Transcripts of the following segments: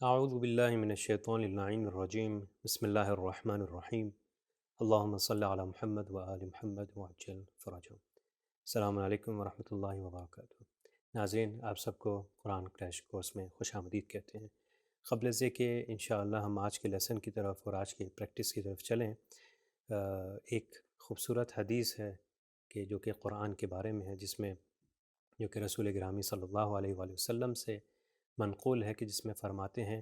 اعوذ باللہ من الشیطان اللعین الرجیم بسم اللہ الرحمن الرحیم اللہم صلی علی محمد وآل محمد وعجل فرجهم۔ السلام علیکم ورحمۃ اللہ وبرکاتہ۔ ناظرین، آپ سب کو قرآن کریش کورس میں خوش آمدید کہتے ہیں۔ قبل از کہ انشاءاللہ ہم آج کے لیسن کی طرف اور آج کی پریکٹس کی طرف چلیں، ایک خوبصورت حدیث ہے جو کہ قرآن کے بارے میں ہے، جس میں جو کہ رسول گرامی صلی اللہ علیہ وآلہ وسلم سے منقول ہے، کہ جس میں فرماتے ہیں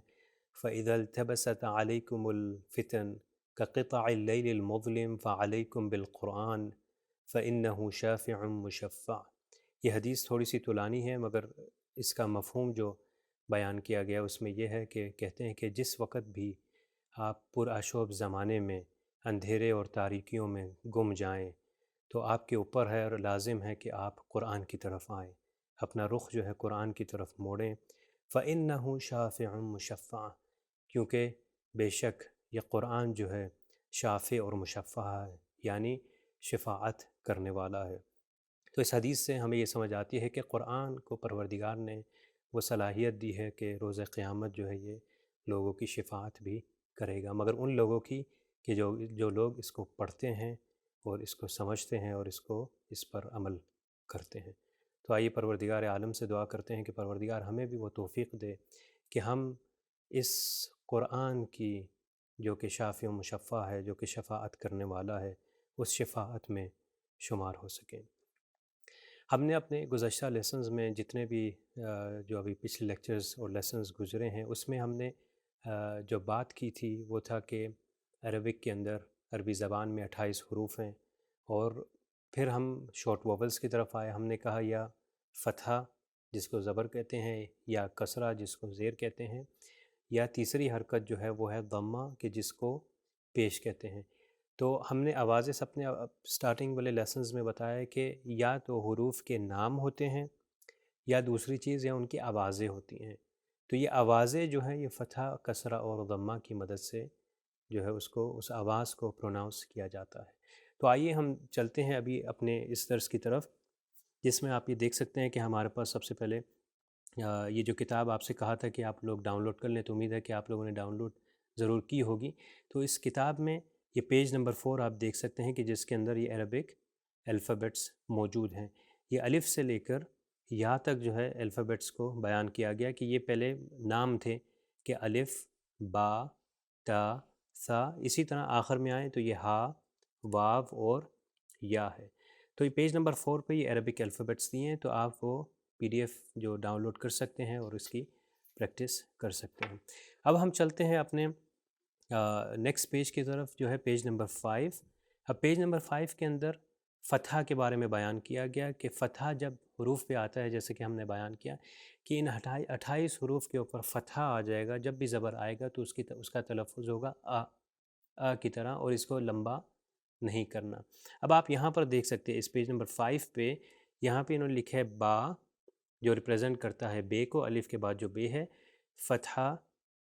فَإِذَا الْتَبَسَتْ عَلَيْكُمُ الْفِتَنُ كَقِطَعِ اللَّيْلِ الْمُظْلِمِ فَعَلَيْكُمْ بِالْقُرْآنِ فَإِنَّهُ شَافِعٌ مُشَفَّعٌ۔ یہ حدیث تھوڑی سی طولانی ہے، مگر اس کا مفہوم جو بیان کیا گیا اس میں یہ ہے کہ کہتے ہیں کہ جس وقت بھی آپ پرآشوب زمانے میں اندھیرے اور تاریکیوں میں گم جائیں تو آپ کے اوپر ہے اور لازم ہے کہ آپ قرآن کی طرف آئیں، اپنا رخ جو ہے قرآن کی طرف موڑیں۔ فَإِنَّهُ شَافِعٌ مُشَفَّعٌ، کیونکہ بے شک یہ قرآن جو ہے شافع اور مشفع ہے، یعنی شفاعت کرنے والا ہے۔ تو اس حدیث سے ہمیں یہ سمجھ آتی ہے کہ قرآن کو پروردگار نے وہ صلاحیت دی ہے کہ روز قیامت جو ہے یہ لوگوں کی شفاعت بھی کرے گا، مگر ان لوگوں کی کہ جو لوگ اس کو پڑھتے ہیں اور اس کو سمجھتے ہیں اور اس پر عمل کرتے ہیں۔ تو آئیے پروردگار عالم سے دعا کرتے ہیں کہ پروردگار ہمیں بھی وہ توفیق دے کہ ہم اس قرآن کی جو کہ شافع و مشفع ہے، جو کہ شفاعت کرنے والا ہے، اس شفاعت میں شمار ہو سکیں۔ ہم نے اپنے گزشتہ لیسنز میں جتنے بھی جو ابھی پچھلے لیکچرز اور لیسنز گزرے ہیں، اس میں ہم نے جو بات کی تھی وہ تھا کہ عربک کے اندر، عربی زبان میں 28 حروف ہیں، اور پھر ہم شارٹ ووولز کی طرف آئے۔ ہم نے کہا یا فتحہ جس کو زبر کہتے ہیں، یا کسرہ جس کو زیر کہتے ہیں، یا تیسری حرکت جو ہے وہ ہے ضمہ کہ جس کو پیش کہتے ہیں۔ تو ہم نے آوازیں اپنے سٹارٹنگ والے لیسنز میں بتایا کہ یا تو حروف کے نام ہوتے ہیں، یا دوسری چیز یا ان کی آوازیں ہوتی ہیں۔ تو یہ آوازیں جو ہیں یہ فتحہ، کسرہ اور ضمہ کی مدد سے جو ہے اس آواز کو پروناؤنس کیا جاتا ہے۔ تو آئیے ہم چلتے ہیں ابھی اپنے اس درس کی طرف، جس میں آپ یہ دیکھ سکتے ہیں کہ ہمارے پاس سب سے پہلے یہ جو کتاب آپ سے کہا تھا کہ آپ لوگ ڈاؤن لوڈ کر لیں، تو امید ہے کہ آپ لوگوں نے ڈاؤن لوڈ ضرور کی ہوگی۔ تو اس کتاب میں یہ پیج نمبر 4 آپ دیکھ سکتے ہیں کہ جس کے اندر یہ عربک الفابیٹس موجود ہیں۔ یہ الف سے لے کر یا تک جو ہے الفابیٹس کو بیان کیا گیا کہ یہ پہلے نام تھے کہ الف، با، تا، ثا، اسی طرح آخر میں آئیں تو یہ ہا، واو اور یا ہے۔ تو یہ پیج نمبر 4 پہ یہ عربک الفابیٹس دیے ہیں، تو آپ وہ PDF جو ڈاؤن لوڈ کر سکتے ہیں اور اس کی پریکٹس کر سکتے ہیں۔ اب ہم چلتے ہیں اپنے نیکسٹ پیج کی طرف، جو ہے پیج نمبر 5۔ اب پیج نمبر 5 کے اندر فتحہ کے بارے میں بیان کیا گیا کہ فتحہ جب حروف پہ آتا ہے، جیسے کہ ہم نے بیان کیا کہ ان 28 حروف کے اوپر فتحہ آ جائے گا، جب بھی زبر آئے گا تو اس کا تلفظ ہوگا آ کی طرح، اور اس کو لمبا نہیں کرنا۔ اب آپ یہاں پر دیکھ سکتے ہیں اس پیج نمبر 5 پہ، یہاں پہ انہوں نے لکھا ہے با، جو ریپریزنٹ کرتا ہے بے کو، الف کے بعد جو بے ہے، فتحہ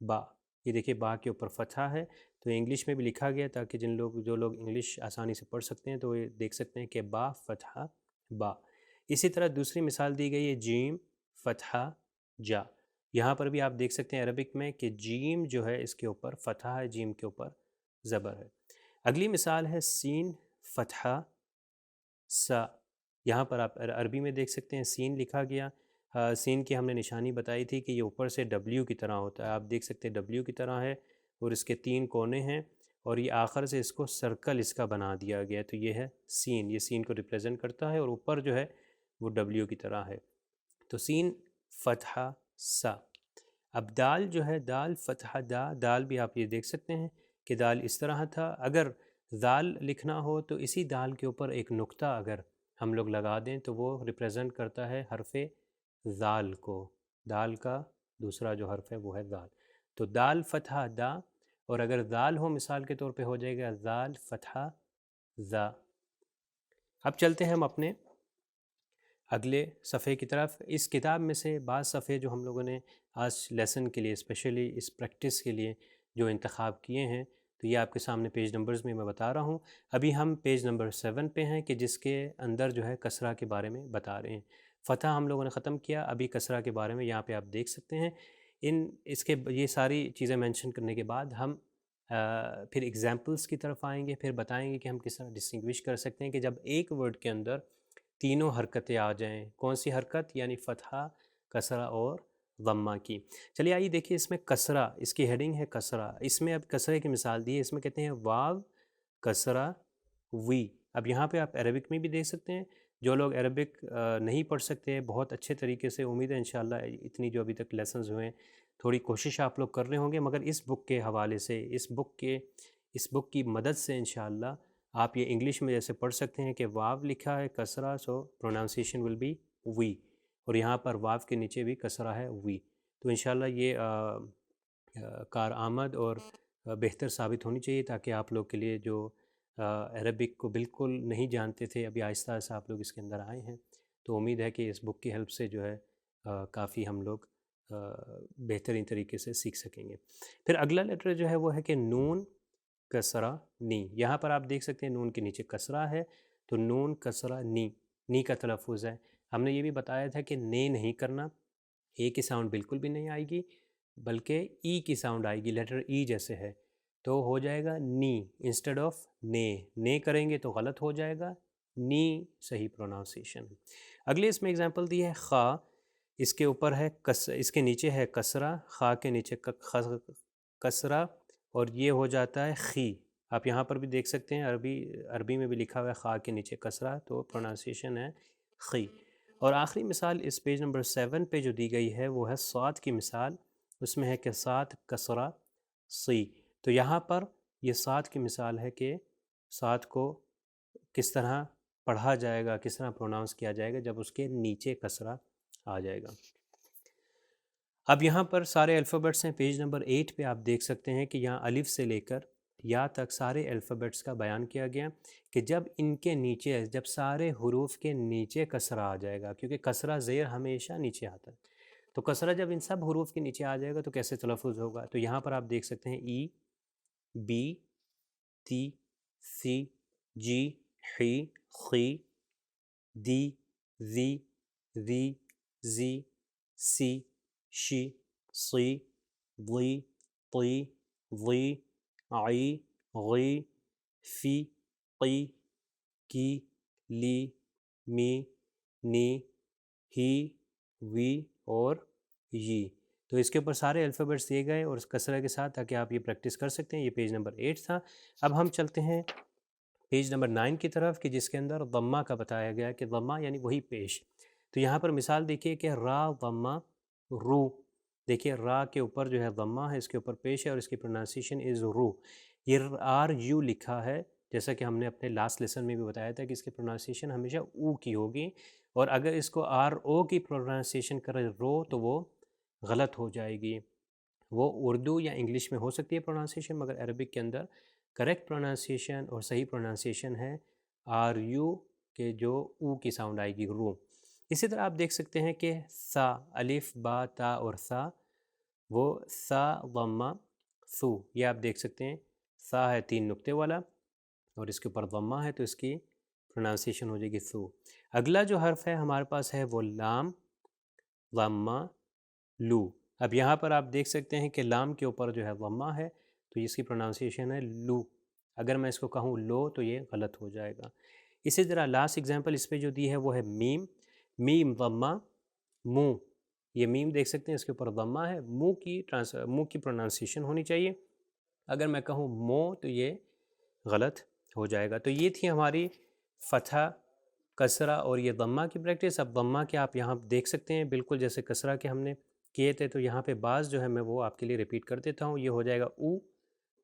با۔ یہ دیکھیں با کے اوپر فتحہ ہے، تو انگلش میں بھی لکھا گیا تاکہ جو لوگ انگلش آسانی سے پڑھ سکتے ہیں تو یہ دیکھ سکتے ہیں کہ با فتحہ با۔ اسی طرح دوسری مثال دی گئی ہے جیم فتحہ جا۔ یہاں پر بھی آپ دیکھ سکتے ہیں عربک میں کہ جیم جو ہے اس کے اوپر فتحہ ہے، جیم کے اوپر زبر ہے۔ اگلی مثال ہے سین فتحہ سا۔ یہاں پر آپ عربی میں دیکھ سکتے ہیں سین لکھا گیا، سین کی ہم نے نشانی بتائی تھی کہ یہ اوپر سے ڈبلیو کی طرح ہوتا ہے، آپ دیکھ سکتے ہیں ڈبلیو کی طرح ہے، اور اس کے 3 کونے ہیں، اور یہ آخر سے اس کو سرکل اس کا بنا دیا گیا، تو یہ ہے سین، یہ سین کو ریپریزنٹ کرتا ہے، اور اوپر جو ہے وہ ڈبلیو کی طرح ہے۔ تو سین فتحہ سا۔ اب دال جو ہے دال فتحہ دا، دال بھی آپ یہ دیکھ سکتے ہیں کہ دال اس طرح تھا۔ اگر دال لکھنا ہو تو اسی دال کے اوپر ایک نقطہ اگر ہم لوگ لگا دیں تو وہ ریپریزنٹ کرتا ہے حرف ذال کو، دال کا دوسرا جو حرف ہے وہ ہے دال۔ تو دال فتحہ دا، اور اگر دال ہو مثال کے طور پہ ہو جائے گا دال فتحہ ذا۔ اب چلتے ہیں ہم اپنے اگلے صفحے کی طرف۔ اس کتاب میں سے بعض صفحے جو ہم لوگوں نے آج لیسن کے لیے اسپیشلی اس پریکٹس کے لیے جو انتخاب کیے ہیں، تو یہ آپ کے سامنے پیج نمبرز میں بتا رہا ہوں۔ ابھی ہم پیج نمبر 7 پہ ہیں کہ جس کے اندر جو ہے کسرہ کے بارے میں بتا رہے ہیں۔ فتح ہم لوگوں نے ختم کیا، ابھی کسرہ کے بارے میں یہاں پہ آپ دیکھ سکتے ہیں۔ اس کے یہ ساری چیزیں مینشن کرنے کے بعد ہم پھر ایگزامپلس کی طرف آئیں گے، پھر بتائیں گے کہ ہم کس طرح ڈسٹنگوش کر سکتے ہیں کہ جب ایک ورڈ کے اندر تینوں حرکتیں آ جائیں، کون سی حرکت؟ یعنی فتحہ، کسرہ اور ضمہ کی۔ چلیے آئیے دیکھیے، اس میں کسرہ، اس کی ہیڈنگ ہے کسرہ، اس میں اب کسرے کی مثال دی ہے، اس میں کہتے ہیں واو کسرہ وی۔ اب یہاں پہ آپ عربک میں بھی دیکھ سکتے ہیں، جو لوگ عربک نہیں پڑھ سکتے بہت اچھے طریقے سے، امید ہے انشاءاللہ اتنی جو ابھی تک لیسنز ہوئے ہیں تھوڑی کوشش آپ لوگ کر رہے ہوں گے، مگر اس بک کے حوالے سے، اس بک کی مدد سے انشاءاللہ آپ یہ انگلش میں جیسے پڑھ سکتے ہیں کہ واو لکھا ہے کسرہ، سو پروناؤنسیشن ول بی وی، اور یہاں پر واو کے نیچے بھی کسرہ ہے وی۔ تو انشاءاللہ یہ کارآمد اور بہتر ثابت ہونی چاہیے، تاکہ آپ لوگ کے لیے جو عربک کو بالکل نہیں جانتے تھے، ابھی آہستہ آہستہ آپ لوگ اس کے اندر آئے ہیں، تو امید ہے کہ اس بک کی ہیلپ سے جو ہے کافی ہم لوگ بہترین طریقے سے سیکھ سکیں گے۔ پھر اگلا لیٹر جو ہے وہ ہے کہ نون کسرہ نی۔ یہاں پر آپ دیکھ سکتے ہیں نون کے نیچے کسرہ ہے، تو نون کسرہ نی کا تلفظ ہے۔ ہم نے یہ بھی بتایا تھا کہ نہیں کرنا، اے کی ساؤنڈ بالکل بھی نہیں آئے گی، بلکہ ای کی ساؤنڈ آئے گی، لیٹر ای جیسے ہے، تو ہو جائے گا نی انسٹیڈ آف نے کریں گے تو غلط ہو جائے گا، نی صحیح پروناؤنسیشن۔ اگلے اس میں اگزامپل دی ہے خا، اس کے اوپر ہے اس کے نیچے ہے کسرہ، خا کے نیچے کسرہ، اور یہ ہو جاتا ہے خی۔ آپ یہاں پر بھی دیکھ سکتے ہیں عربی میں بھی لکھا ہوا ہے خا کے نیچے کسرہ، تو پروناؤنسیشن ہے خی۔ اور آخری مثال اس پیج نمبر 7 پہ جو دی گئی ہے وہ ہے صاد کی مثال، اس میں ہے کہ صاد کسرہ سی۔ تو یہاں پر یہ صاد کی مثال ہے کہ صاد کو کس طرح پڑھا جائے گا، کس طرح پروناؤنس کیا جائے گا جب اس کے نیچے کسرہ آ جائے گا۔ اب یہاں پر سارے الفابیٹس ہیں، پیج نمبر 8 پہ آپ دیکھ سکتے ہیں کہ یہاں الف سے لے کر یا تک سارے الفابیٹس کا بیان کیا گیا کہ جب ان کے نیچے، جب سارے حروف کے نیچے کسرہ آ جائے گا، کیونکہ کسرہ زیر ہمیشہ نیچے آتا ہے، تو کسرہ جب ان سب حروف کے نیچے آ جائے گا تو کیسے تلفظ ہوگا؟ تو یہاں پر آپ دیکھ سکتے ہیں ای، بی، تی، سی، جی، حی، خی، دی، زی، ذی، زی، سی، شی، صی، ضی، طی، ضی، عی، غی، فی، قی، کی، لی، می، نی، ہی، وی اور یی۔ تو اس کے اوپر سارے الفابیٹس دیے گئے اور اس کسرہ کے ساتھ، تاکہ آپ یہ پریکٹس کر سکتے ہیں۔ یہ پیج نمبر 8 تھا۔ اب ہم چلتے ہیں پیج نمبر 9 کی طرف، کہ جس کے اندر ضمہ کا بتایا گیا کہ ضمہ یعنی وہی پیش۔ تو یہاں پر مثال دیکھیے کہ را ضمہ رو، دیکھیے را کے اوپر جو ہے ضمہ ہے، اس کے اوپر پیش ہے، اور اس کی پروناؤنسیشن از رو۔ یہ آر یو لکھا ہے، جیسا کہ ہم نے اپنے لاسٹ لیسن میں بھی بتایا تھا کہ اس کی پروناؤنسیشن ہمیشہ او کی ہوگی، اور اگر اس کو آر او کی پروناؤنسیشن کرے رو تو وہ غلط ہو جائے گی۔ وہ اردو یا انگلش میں ہو سکتی ہے پروناؤنسیشن، مگر عربک کے اندر کریکٹ پروناؤنسیشن اور صحیح پروناؤنسیشن ہے آر یو کے جو او کی ساؤنڈ آئے گی، رو۔ اسی طرح آپ دیکھ سکتے ہیں کہ سا، الف، با، تا اور سا، وہ سا ضمہ سو، یہ آپ دیکھ سکتے ہیں سا ہے 3 نقطے والا اور اس کے اوپر ضمہ ہے، تو اس کی پروناؤنسیشن ہو جائے گی سو۔ اگلا جو حرف ہے ہمارے پاس ہے وہ لام ضمہ لو۔ اب یہاں پر آپ دیکھ سکتے ہیں کہ لام کے اوپر جو ہے ضمہ ہے، تو اس کی پروناؤنسیشن ہے لو۔ اگر میں اس کو کہوں لو تو یہ غلط ہو جائے گا۔ اسی طرح لاسٹ اگزامپل اس پہ جو دی ہے وہ ہے میم ضمہ مو۔ یہ میم دیکھ سکتے ہیں اس کے اوپر ضمہ ہے، مو کی پروناؤنسیشن ہونی چاہیے، اگر میں کہوں مو تو یہ غلط ہو جائے گا۔ تو یہ تھی ہماری فتح، کسرہ اور یہ ضمہ کی پریکٹس۔ اب ضمہ کے آپ یہاں دیکھ سکتے ہیں بالکل جیسے کسرہ کے ہم نے کیے تھے، تو یہاں پہ بعض جو ہے میں وہ آپ کے لیے ریپیٹ کر دیتا ہوں۔ یہ ہو جائے گا او،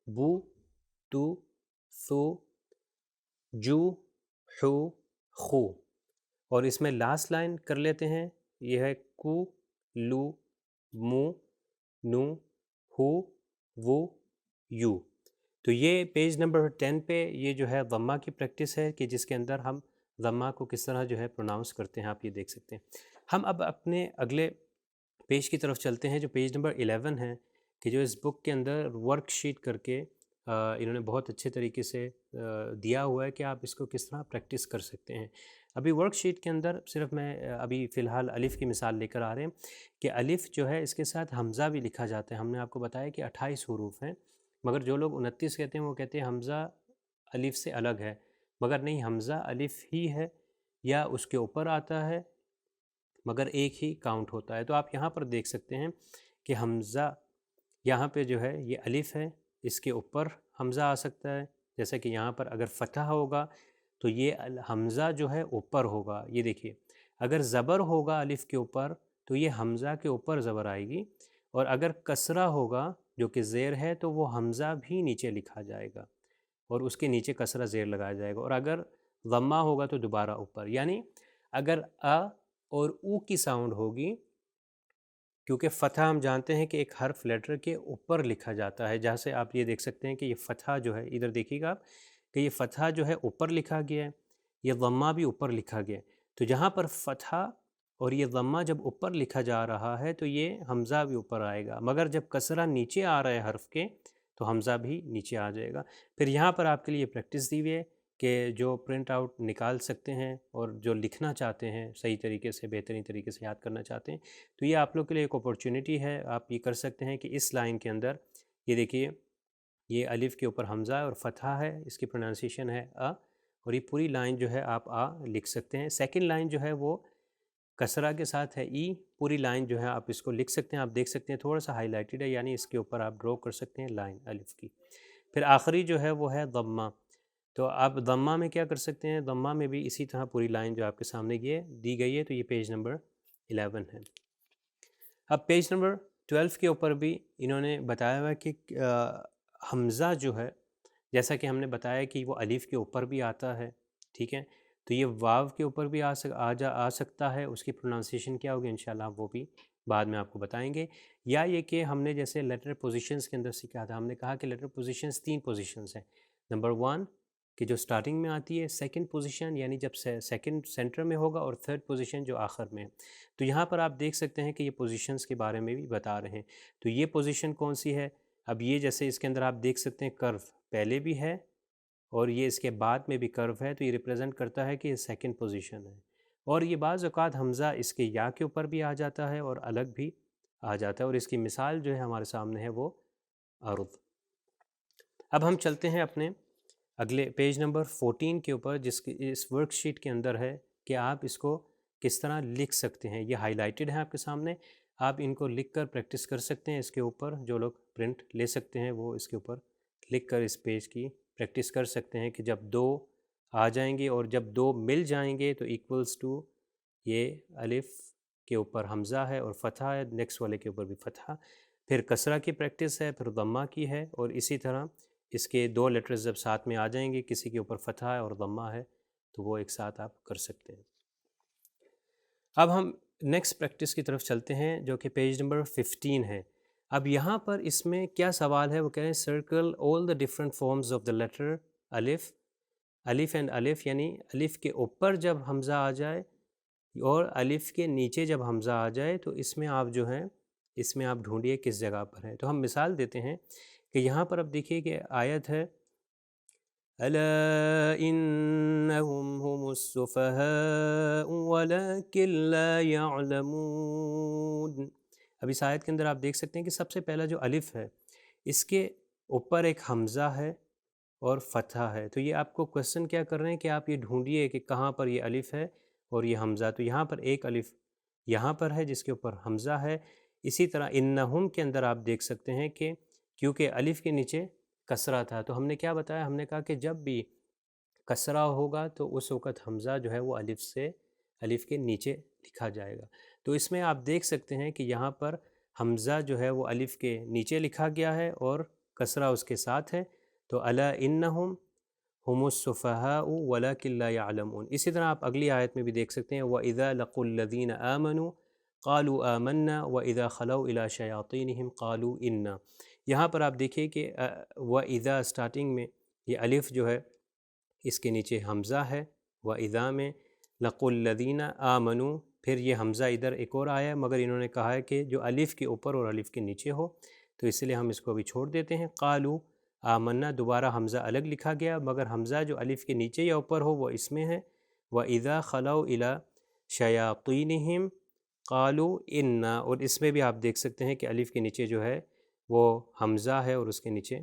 بو، تو، سو، جو، حو، خو، اور اس میں لاسٹ لائن کر لیتے ہیں، یہ ہے کو، لو، مو، نو، ہو، وہ، یو۔ تو یہ پیج نمبر 10 پہ یہ جو ہے ضمہ کی پریکٹس ہے، کہ جس کے اندر ہم ضمہ کو کس طرح جو ہے پروناؤنس کرتے ہیں، آپ یہ دیکھ سکتے ہیں۔ ہم اب اپنے اگلے پیج کی طرف چلتے ہیں جو پیج نمبر 11 ہے، کہ جو اس بک کے اندر ورک شیٹ کر کے انہوں نے بہت اچھے طریقے سے دیا ہوا ہے کہ آپ اس کو کس طرح پریکٹس کر سکتے ہیں۔ ابھی ورک شیٹ کے اندر صرف میں ابھی فی الحال الف کی مثال لے کر آ رہے ہیں کہ الف جو ہے اس کے ساتھ حمزہ بھی لکھا جاتا ہے۔ ہم نے آپ کو بتایا کہ 28 حروف ہیں، مگر جو لوگ 29 کہتے ہیں وہ کہتے ہیں حمزہ الف سے الگ ہے، مگر نہیں، حمزہ الف ہی ہے یا اس کے اوپر آتا ہے، مگر ایک ہی کاؤنٹ ہوتا ہے۔ تو آپ یہاں پر دیکھ سکتے ہیں کہ حمزہ یہاں پہ جو ہے یہ الف ہے، اس کے اوپر حمزہ آ سکتا ہے، جیسا کہ یہاں پر اگر فتح ہوگا تو یہ حمزہ جو ہے اوپر ہوگا۔ یہ دیکھیے اگر زبر ہوگا الف کے اوپر تو یہ حمزہ کے اوپر زبر آئے گی، اور اگر کسرہ ہوگا جو کہ زیر ہے تو وہ حمزہ بھی نیچے لکھا جائے گا اور اس کے نیچے کسرہ زیر لگایا جائے گا، اور اگر ضمہ ہوگا تو دوبارہ اوپر۔ یعنی اگر ا اور او کی ساؤنڈ ہوگی، کیونکہ فتح ہم جانتے ہیں کہ ایک حرف لیٹر کے اوپر لکھا جاتا ہے، جہاں سے آپ یہ دیکھ سکتے ہیں کہ یہ فتح جو ہے، ادھر دیکھیے گا آپ کہ یہ فتح جو ہے اوپر لکھا گیا ہے، یہ ضمہ بھی اوپر لکھا گیا ہے۔ تو جہاں پر فتح اور یہ ضمہ جب اوپر لکھا جا رہا ہے تو یہ حمزہ بھی اوپر آئے گا، مگر جب کسرہ نیچے آ رہا ہے حرف کے تو حمزہ بھی نیچے آ جائے گا۔ پھر یہاں پر آپ کے لیے پریکٹس دی ہوئی ہے کہ جو پرنٹ آؤٹ نکال سکتے ہیں اور جو لکھنا چاہتے ہیں صحیح طریقے سے، بہترین طریقے سے یاد کرنا چاہتے ہیں، تو یہ آپ لوگ کے لیے ایک اپورچونٹی ہے۔ آپ یہ کر سکتے ہیں کہ اس لائن کے اندر یہ دیکھیے، یہ الف کے اوپر حمزہ اور فتحہ ہے، اس کی پروننسیشن ہے ا، اور یہ پوری لائن جو ہے آپ آ لکھ سکتے ہیں۔ سیکنڈ لائن جو ہے وہ کسرہ کے ساتھ ہے ای، پوری لائن جو ہے آپ اس کو لکھ سکتے ہیں۔ آپ دیکھ سکتے ہیں تھوڑا سا ہائی لائٹڈ ہے، یعنی اس کے اوپر آپ ڈرا کر سکتے ہیں لائن الف کی۔ پھر آخری جو ہے وہ ہے ضمہ، تو آپ ضمہ میں کیا کر سکتے ہیں، ضمہ میں بھی اسی طرح پوری لائن جو آپ کے سامنے دی گئی ہے، تو یہ پیج نمبر 11 ہے۔ اب پیج نمبر 12 کے اوپر بھی انہوں نے بتایا ہوا ہے کہ حمزہ جو ہے، جیسا کہ ہم نے بتایا کہ وہ الف کے اوپر بھی آتا ہے، ٹھیک ہے، تو یہ واو کے اوپر بھی آ سکتا ہے، اس کی پروننسیشن کیا ہوگی انشاءاللہ وہ بھی بعد میں آپ کو بتائیں گے۔ یا یہ کہ ہم نے جیسے لیٹر پوزیشنز کے اندر سیکھا تھا، ہم نے کہا کہ لیٹر پوزیشنز 3 پوزیشنز ہیں۔ نمبر 1 کہ جو سٹارٹنگ میں آتی ہے، سیکنڈ پوزیشن یعنی جب سیکنڈ سینٹر میں ہوگا، اور تھرڈ پوزیشن جو آخر میں ہے۔ تو یہاں پر آپ دیکھ سکتے ہیں کہ یہ پوزیشنز کے بارے میں بھی بتا رہے ہیں۔ تو یہ پوزیشن کون سی ہے؟ اب یہ جیسے اس کے اندر آپ دیکھ سکتے ہیں کرو پہلے بھی ہے اور یہ اس کے بعد میں بھی کرو ہے، تو یہ ریپرزینٹ کرتا ہے کہ یہ سیکنڈ پوزیشن ہے۔ اور یہ بعض اوقات حمزہ اس کے یا کے اوپر بھی آ جاتا ہے اور الگ بھی آ جاتا ہے، اور اس کی مثال جو ہے ہمارے سامنے ہے وہ عرض۔ اب ہم چلتے ہیں اپنے اگلے پیج نمبر 14 کے اوپر، جس کی اس ورک شیٹ کے اندر ہے کہ آپ اس کو کس طرح لکھ سکتے ہیں۔ یہ ہائی لائٹڈ ہے آپ کے سامنے، آپ ان کو لکھ کر پریکٹس کر سکتے ہیں۔ اس کے اوپر جو لوگ پرنٹ لے سکتے ہیں وہ اس کے اوپر لکھ کر اس پیج کی پریکٹس کر سکتے ہیں کہ جب 2 آ جائیں گے اور جب 2 مل جائیں گے تو ایکولز ٹو یہ الف کے اوپر حمزہ ہے اور فتحہ ہے، نیکسٹ والے کے اوپر بھی فتحہ، پھر کسرہ کی پریکٹس ہے، پھر ضمہ کی ہے، اور اسی طرح اس کے 2 لیٹرز جب ساتھ میں آ جائیں گے، کسی کے اوپر فتحہ ہے اور ضمہ ہے، تو وہ ایک ساتھ آپ کر سکتے ہیں۔ اب ہم نیکسٹ پریکٹس کی طرف چلتے ہیں جو کہ پیج نمبر 15 ہے۔ اب یہاں پر اس میں کیا سوال ہے، وہ کہہ رہے ہیں circle all the different forms of the letter الف، الف اینڈ الف، یعنی الف کے اوپر جب حمزہ آ جائے اور الف کے نیچے جب حمزہ آ جائے تو اس میں آپ جو ہیں، اس میں آپ ڈھونڈیے کس جگہ پر ہے۔ تو ہم مثال دیتے ہیں کہ یہاں پر اب دیکھیے کہ آیت ہے أَلَا إِنَّهُمْ هُمُ السُّفَهَاءُ وَلَكِنْ لَا يَعْلَمُونَ۔ اب اس آیت کے اندر آپ دیکھ سکتے ہیں کہ سب سے پہلا جو الف ہے اس کے اوپر ایک حمزہ ہے اور فتحہ ہے۔ تو یہ آپ کو کوسچن کیا کر رہے ہیں کہ آپ یہ ڈھونڈیے کہ کہاں پر یہ الف ہے اور یہ حمزہ۔ تو یہاں پر ایک الف یہاں پر ہے جس کے اوپر حمزہ ہے۔ اسی طرح انہم کے اندر آپ دیکھ سکتے ہیں کہ کیونکہ الف کے نیچے کسرہ تھا، تو ہم نے کیا بتایا، ہم نے کہا کہ جب بھی کسرہ ہوگا تو اس وقت حمزہ جو ہے وہ الف کے نیچے لکھا جائے گا۔ تو اس میں آپ دیکھ سکتے ہیں کہ یہاں پر حمزہ جو ہے وہ الف کے نیچے لکھا گیا ہے اور کسرہ اس کے ساتھ ہے، تو الا انہم ہم السفہاء ولکن لا یعلمون۔ اسی طرح آپ اگلی آیت میں بھی دیکھ سکتے ہیں وَإِذَا لَقُوا الَّذِينَ آمَنُوا قَالُوا آمَنَّا وَإِذَا خَلَوْا إِلَىٰ شَيَاطِينِهِمْ قَالُوا إِنَّا۔ یہاں پر آپ دیکھیے کہ وَإِذَا سٹارٹنگ میں یہ الف جو ہے اس کے نیچے حمزہ ہے، وَإِذَا میں لَقُوا الَّذِينَ آمَنُوا، پھر یہ حمزہ ادھر ایک اور آیا ہے، مگر انہوں نے کہا ہے کہ جو الف کے اوپر اور الف کے نیچے ہو، تو اس لیے ہم اس کو بھی چھوڑ دیتے ہیں۔ قالوا آمنا دوبارہ حمزہ الگ لکھا گیا، مگر حمزہ جو الف کے نیچے یا اوپر ہو وہ اس میں ہے۔ وَإِذَا خَلَوْا إِلَىٰ شَيَاطِينِهِمْ قَالُوا إِنَّا، اور اس میں بھی آپ دیکھ سکتے ہیں کہ الف کے نیچے جو ہے وہ حمزہ ہے اور اس کے نیچے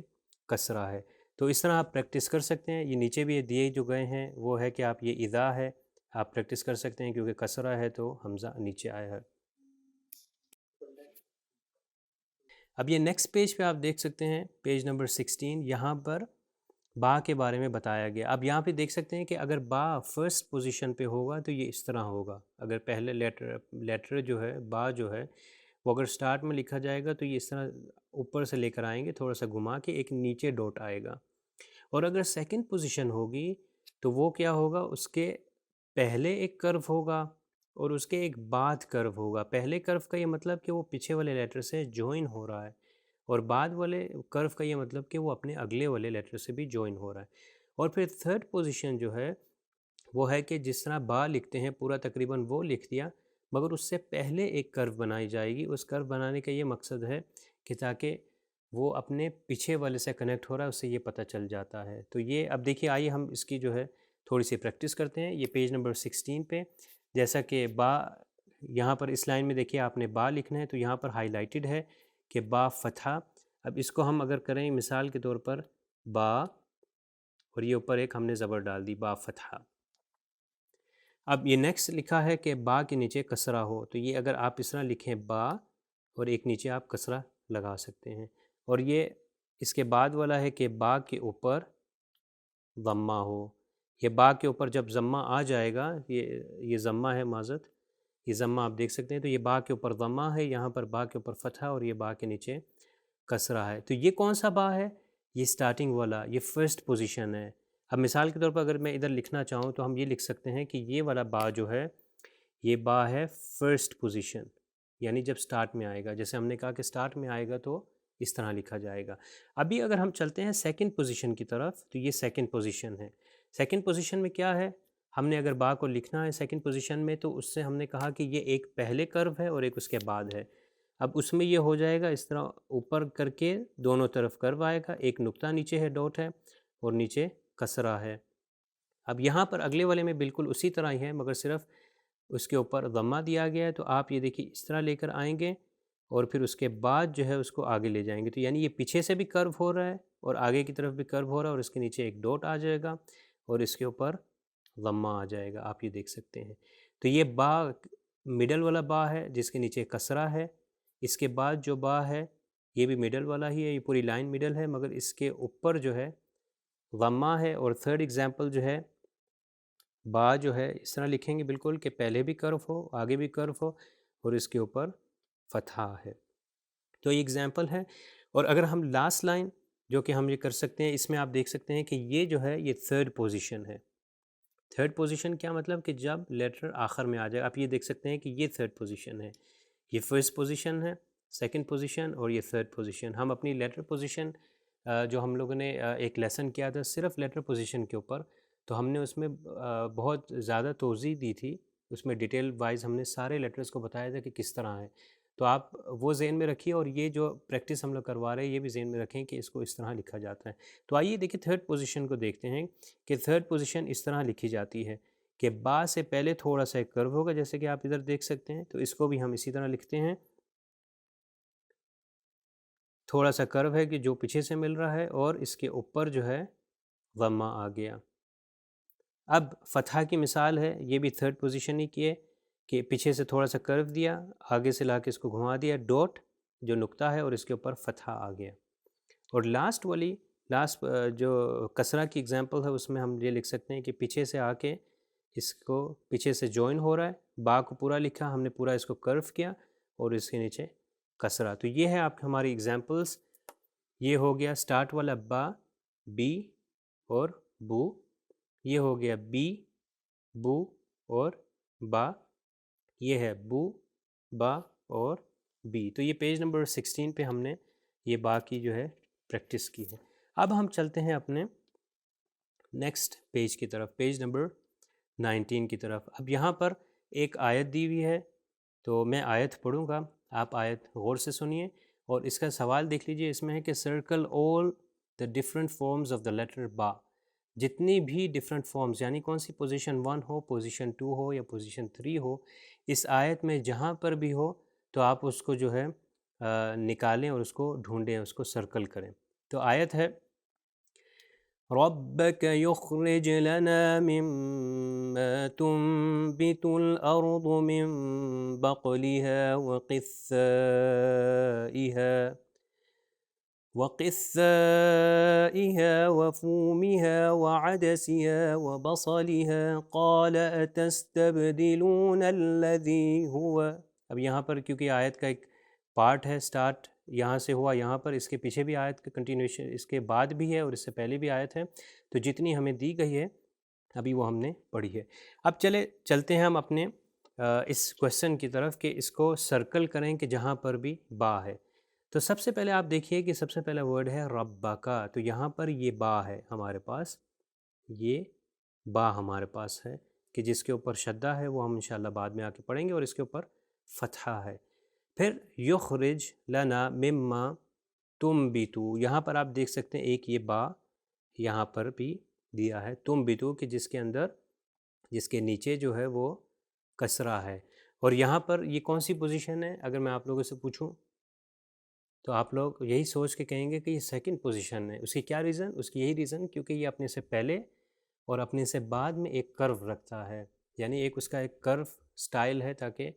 کسرہ ہے۔ تو اس طرح آپ پریکٹس کر سکتے ہیں۔ یہ نیچے بھی دیے جو گئے ہیں وہ ہے کہ آپ یہ اذا ہے آپ پریکٹس کر سکتے ہیں، کیونکہ کسرہ ہے تو حمزہ نیچے آیا ہے۔ اب یہ نیکسٹ پیج پہ آپ دیکھ سکتے ہیں، پیج نمبر 16، یہاں پر با کے بارے میں بتایا گیا۔ اب یہاں پہ دیکھ سکتے ہیں کہ اگر با فرسٹ پوزیشن پہ ہوگا تو یہ اس طرح ہوگا۔ اگر پہلے لیٹر جو ہے با جو ہے وہ اگر سٹارٹ میں لکھا جائے گا تو یہ اس طرح اوپر سے لے کر آئیں گے، تھوڑا سا گھما کے ایک نیچے ڈاٹ آئے گا۔ اور اگر سیکنڈ پوزیشن ہوگی تو وہ کیا ہوگا، اس کے پہلے ایک کرو ہوگا اور اس کے ایک بعد کرو ہوگا۔ پہلے کرو کا یہ مطلب کہ وہ پیچھے والے لیٹر سے جوائن ہو رہا ہے، اور بعد والے کرو کا یہ مطلب کہ وہ اپنے اگلے والے لیٹر سے بھی جوائن ہو رہا ہے۔ اور پھر تھرڈ پوزیشن جو ہے وہ ہے کہ جس طرح با لکھتے ہیں پورا تقریباً وہ لکھ دیا، مگر اس سے پہلے ایک کرو بنائی جائے گی۔ اس کرو بنانے کا یہ مقصد ہے کہ تاکہ وہ اپنے پیچھے والے سے کنیکٹ ہو رہا ہے، اس سے یہ پتہ چل جاتا ہے۔ تو یہ اب دیکھیے، آئیے ہم اس کی جو ہے تھوڑی سی پریکٹس کرتے ہیں۔ یہ پیج نمبر 16 پہ جیسا کہ با یہاں پر اس لائن میں دیکھیے آپ نے با لکھنا ہے، تو یہاں پر ہائی لائٹڈ ہے کہ با فتحہ۔ اب اس کو ہم اگر کریں مثال کے طور پر با، اور یہ اوپر ایک ہم نے زبر ڈال دی، با فتحہ۔ اب یہ نیکسٹ لکھا ہے کہ با کے نیچے کسرہ ہو، تو یہ اگر آپ اس طرح لکھیں با اور ایک نیچے آپ کسرہ لگا سکتے ہیں۔ اور یہ اس کے بعد والا ہے کہ با کے اوپر ضمہ ہو۔ یہ با کے اوپر جب ضمہ آ جائے گا، یہ ضمہ ہے، معذرت، یہ ضمہ آپ دیکھ سکتے ہیں، تو یہ با کے اوپر ضمہ ہے، یہاں پر با کے اوپر فتحہ اور یہ با کے نیچے کسرہ ہے۔ تو یہ کون سا با ہے؟ یہ سٹارٹنگ والا، یہ فرسٹ پوزیشن ہے۔ اب مثال کے طور پر اگر میں ادھر لکھنا چاہوں تو ہم یہ لکھ سکتے ہیں کہ یہ والا با جو ہے یہ با ہے فرسٹ پوزیشن، یعنی جب سٹارٹ میں آئے گا، جیسے ہم نے کہا کہ سٹارٹ میں آئے گا تو اس طرح لکھا جائے گا۔ ابھی اگر ہم چلتے ہیں سیکنڈ پوزیشن کی طرف، تو یہ سیکنڈ پوزیشن ہے۔ سیکنڈ پوزیشن میں کیا ہے، ہم نے اگر با کو لکھنا ہے سیکنڈ پوزیشن میں تو اس سے ہم نے کہا کہ یہ ایک پہلے کرو ہے اور ایک اس کے بعد ہے۔ اب اس میں یہ ہو جائے گا اس طرح اوپر کر کے دونوں طرف کرو آئے گا، ایک نقطہ نیچے ہے، ڈاٹ ہے، اور نیچے کسرہ ہے۔ اب یہاں پر اگلے والے میں بالکل اسی طرح ہی ہے، مگر صرف اس کے اوپر ضمہ دیا گیا ہے، تو آپ یہ دیکھیے اس طرح لے کر آئیں گے اور پھر اس کے بعد جو ہے اس کو آگے لے جائیں گے، تو یعنی یہ پیچھے سے بھی کرو ہو رہا ہے اور آگے کی طرف بھی کرو ہو رہا ہے، اور اس کے نیچے ایک ڈاٹ آ جائے گا اور اس کے اوپر ضمہ آ جائے گا، آپ یہ دیکھ سکتے ہیں۔ تو یہ با مڈل والا با ہے جس کے نیچے کسرہ ہے۔ اس کے بعد جو با ہے یہ بھی مڈل والا ہی ہے، یہ پوری لائن مڈل ہے، مگر اس کے اوپر جو ہے ضمہ ہے۔ اور تھرڈ ایگزامپل جو ہے با جو ہے اس طرح لکھیں گے بالکل کہ پہلے بھی کرو ہو، آگے بھی کرو ہو، اور اس کے اوپر فتحہ ہے۔ تو یہ ایگزامپل ہے۔ اور اگر ہم لاسٹ لائن جو کہ ہم یہ کر سکتے ہیں، اس میں آپ دیکھ سکتے ہیں کہ یہ جو ہے یہ تھرڈ پوزیشن ہے۔ تھرڈ پوزیشن کیا مطلب کہ جب لیٹر آخر میں آ جائے، آپ یہ دیکھ سکتے ہیں کہ یہ تھرڈ پوزیشن ہے، یہ فرسٹ پوزیشن ہے، سیکنڈ پوزیشن اور یہ تھرڈ پوزیشن۔ ہم اپنی لیٹر پوزیشن جو ہم لوگوں نے ایک لیسن کیا تھا صرف لیٹر پوزیشن کے اوپر، تو ہم نے اس میں بہت زیادہ توضیح دی تھی، اس میں ڈیٹیل وائز ہم نے سارے لیٹرز کو بتایا تھا کہ کس طرح ہے۔ تو آپ وہ ذہن میں رکھیے، اور یہ جو پریکٹس ہم لوگ کروا رہے ہیں یہ بھی ذہن میں رکھیں کہ اس کو اس طرح لکھا جاتا ہے۔ تو آئیے دیکھیں تھرڈ پوزیشن کو دیکھتے ہیں کہ تھرڈ پوزیشن اس طرح لکھی جاتی ہے کہ با سے پہلے تھوڑا سا ایک کرو ہوگا، جیسے کہ آپ ادھر دیکھ سکتے ہیں، تو اس کو بھی ہم اسی طرح لکھتے ہیں۔ تھوڑا سا کرو ہے کہ جو پیچھے سے مل رہا ہے، اور اس کے اوپر جو ہے ضمہ آ گیا۔ اب فتحہ کی مثال ہے، یہ بھی تھرڈ پوزیشن ہی کی ہے کہ پیچھے سے تھوڑا سا کرو دیا، آگے سے لا کے اس کو گھما دیا، ڈاٹ جو نقطہ ہے اور اس کے اوپر فتحہ آ گیا۔ اور لاسٹ جو کسرہ کی اگزامپل ہے اس میں ہم یہ لکھ سکتے ہیں کہ پیچھے سے آ کے اس کو پیچھے سے جوائن ہو رہا ہے، با کو پورا لکھا، ہم نے پورا اس کو کرو کیا اور اس کے نیچے کسرہ۔ تو یہ ہے آپ ہماری اگزامپلس۔ یہ ہو گیا سٹارٹ والا با، بی اور بو، یہ ہو گیا بی، بو اور با، یہ ہے بو، با اور بی۔ تو یہ پیج نمبر 16 پہ ہم نے یہ با کی جو ہے پریکٹس کی ہے۔ اب ہم چلتے ہیں اپنے نیکسٹ پیج کی طرف، پیج نمبر 19 کی طرف۔ اب یہاں پر ایک آیت دی ہوئی ہے، تو میں آیت پڑھوں گا، آپ آیت غور سے سنیے اور اس کا سوال دیکھ لیجئے۔ اس میں ہے کہ circle all the different forms of the letter ba. جتنی بھی ڈفرینٹ فارمز یعنی کون سی پوزیشن 1 ہو، پوزیشن 2 ہو یا پوزیشن 3 ہو، اس آیت میں جہاں پر بھی ہو تو آپ اس کو جو ہے نکالیں اور اس کو ڈھونڈیں، اس کو سرکل کریں۔ تو آیت ہے ربک یخرج لنا مما تنبت الارض من بقلها وقثائها وفومها وعدسها وبصلها قال اتستبدلون الذي هو۔ اب یہاں پر کیونکہ آیت کا ایک پارٹ ہے، سٹارٹ یہاں سے ہوا، یہاں پر اس کے پیچھے بھی آیت کا کنٹینیوشن اس کے بعد بھی ہے اور اس سے پہلے بھی آیت ہے، تو جتنی ہمیں دی گئی ہے ابھی وہ ہم نے پڑھی ہے۔ اب چلتے ہیں ہم اپنے اس کویسچن کی طرف کہ اس کو سرکل کریں کہ جہاں پر بھی با ہے۔ تو سب سے پہلے آپ دیکھیے کہ سب سے پہلا ورڈ ہے ربکا، تو یہاں پر یہ با ہے ہمارے پاس، یہ با ہمارے پاس ہے کہ جس کے اوپر شدہ ہے وہ ہم انشاءاللہ بعد میں آ کے پڑھیں گے، اور اس کے اوپر فتحہ ہے۔ پھر یخرج لنا مما تنبتو، یہاں پر آپ دیکھ سکتے ہیں ایک یہ با یہاں پر بھی دیا ہے تنبتو کہ جس کے نیچے جو ہے وہ کسرہ ہے، اور یہاں پر یہ کون سی پوزیشن ہے؟ اگر میں آپ لوگوں سے پوچھوں تو آپ لوگ یہی سوچ کے کہیں گے کہ یہ سیکنڈ پوزیشن ہے۔ اس کی کیا ریزن؟ اس کی یہی ریزن کیونکہ یہ اپنے سے پہلے اور اپنے سے بعد میں ایک کرو رکھتا ہے، یعنی اس کا ایک کرو سٹائل ہے تاکہ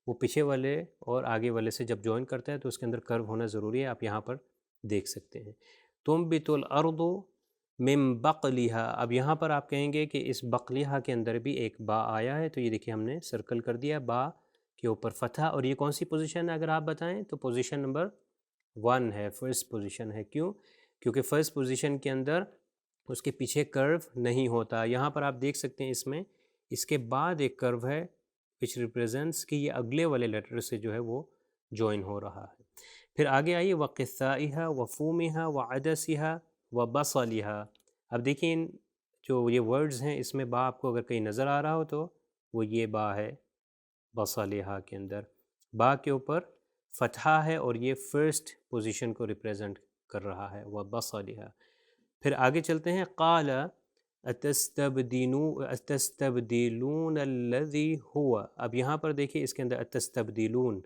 وہ پیچھے والے اور آگے والے سے جب جوائن کرتا ہے تو اس کے اندر کرو ہونا ضروری ہے، آپ یہاں پر دیکھ سکتے ہیں۔ تنبت الارض من بقلها، اب یہاں پر آپ کہیں گے کہ اس بقلها کے اندر بھی ایک با آیا ہے، تو یہ دیکھیں ہم نے سرکل کر دیا، با کے اوپر فتح، اور یہ کون سی پوزیشن ہے اگر آپ بتائیں تو پوزیشن نمبر 1 ہے، فرسٹ پوزیشن ہے۔ کیوں؟ کیونکہ فرسٹ پوزیشن کے اندر اس کے پیچھے کرو نہیں ہوتا۔ یہاں پر آپ دیکھ سکتے ہیں اس کے بعد ایک کرو ہے which represents کہ یہ اگلے والے لیٹر سے جو ہے وہ جوائن ہو رہا ہے۔ پھر آگے آئیے وقثائها وفومها وعدسها وبصلها، اب دیکھیں جو یہ ورڈز ہیں اس میں با آپ کو اگر کہیں نظر آ رہا ہو تو وہ یہ با ہے بصلها کے اندر، با کے اوپر فتحہ ہے اور یہ فرسٹ پوزیشن کو ریپریزنٹ کر رہا ہے وبصلها۔ پھر آگے چلتے ہیں قال اتستبدلون الذی هو، اب یہاں پر دیکھیں اس کے اندر اتستبدلون،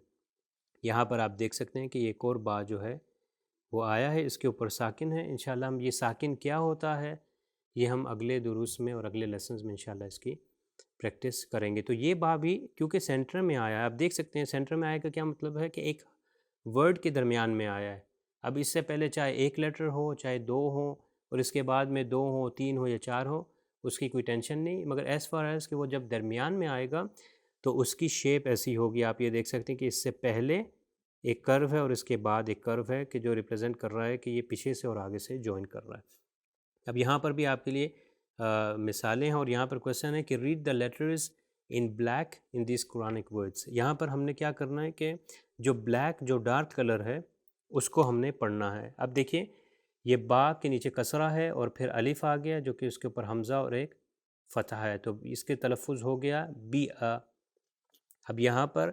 یہاں پر آپ دیکھ سکتے ہیں کہ یہ ایک اور با جو ہے وہ آیا ہے، اس کے اوپر ساکن ہے۔ انشاءاللہ ہم یہ ساکن کیا ہوتا ہے یہ ہم اگلے دروس میں اور اگلے لیسنز میں انشاءاللہ اس کی پریکٹس کریں گے۔ تو یہ با بھی کیونکہ سینٹر میں آیا ہے، آپ دیکھ سکتے ہیں سینٹر میں آیا کا کیا مطلب ہے کہ ایک ورڈ کے درمیان میں آیا ہے۔ اب اس سے پہلے چاہے ایک لیٹر ہو چاہے 2 ہوں اور اس کے بعد میں 2 ہوں 3 ہو یا 4 ہو، اس کی کوئی ٹینشن نہیں، مگر ایز فار ایز کہ وہ جب درمیان میں آئے گا تو اس کی شیپ ایسی ہوگی، آپ یہ دیکھ سکتے ہیں کہ اس سے پہلے ایک کرو ہے اور اس کے بعد ایک کرو ہے کہ جو ریپرزینٹ کر رہا ہے کہ یہ پیچھے سے اور آگے سے جوائن کر رہا ہے۔ اب یہاں پر بھی آپ کے لیے مثالیں ہیں، اور یہاں پر کویسچن ہے کہ read the letters in black in these Quranic words. یہاں پر ہم نے کیا کرنا ہے کہ جو بلیک جو ڈارک کلر ہے اس کو ہم نے پڑھنا ہے۔ اب دیکھیے یہ با کے نیچے کسرہ ہے اور پھر الف آ گیا جو کہ اس کے اوپر حمزہ اور ایک فتح ہے، تو اس کے تلفظ ہو گیا بی آ۔ اب یہاں پر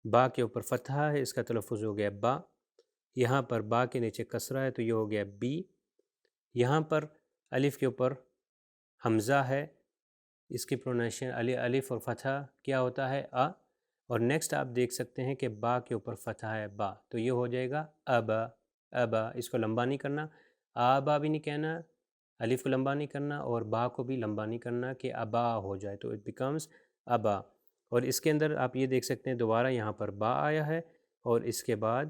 با کے اوپر فتح ہے، اس کا تلفظ ہو گیا با، یہاں پر با کے نیچے کسرہ ہے تو یہ ہو گیا بی، یہاں پر الف کے اوپر حمزہ ہے، اس کی پروننسیشن الف اور فتح کیا ہوتا ہے آ، اور نیکسٹ آپ دیکھ سکتے ہیں کہ با کے اوپر فتح ہے با، تو یہ ہو جائے گا ابا۔ ابا اس کو لمبا نہیں کرنا، آبا بھی نہیں کہنا، الف کو لمبا نہیں کرنا اور با کو بھی لمبا نہیں کرنا کہ ابا ہو جائے، تو اٹ بیکمز ابا۔ اور اس کے اندر آپ یہ دیکھ سکتے ہیں دوبارہ یہاں پر با آیا ہے اور اس کے بعد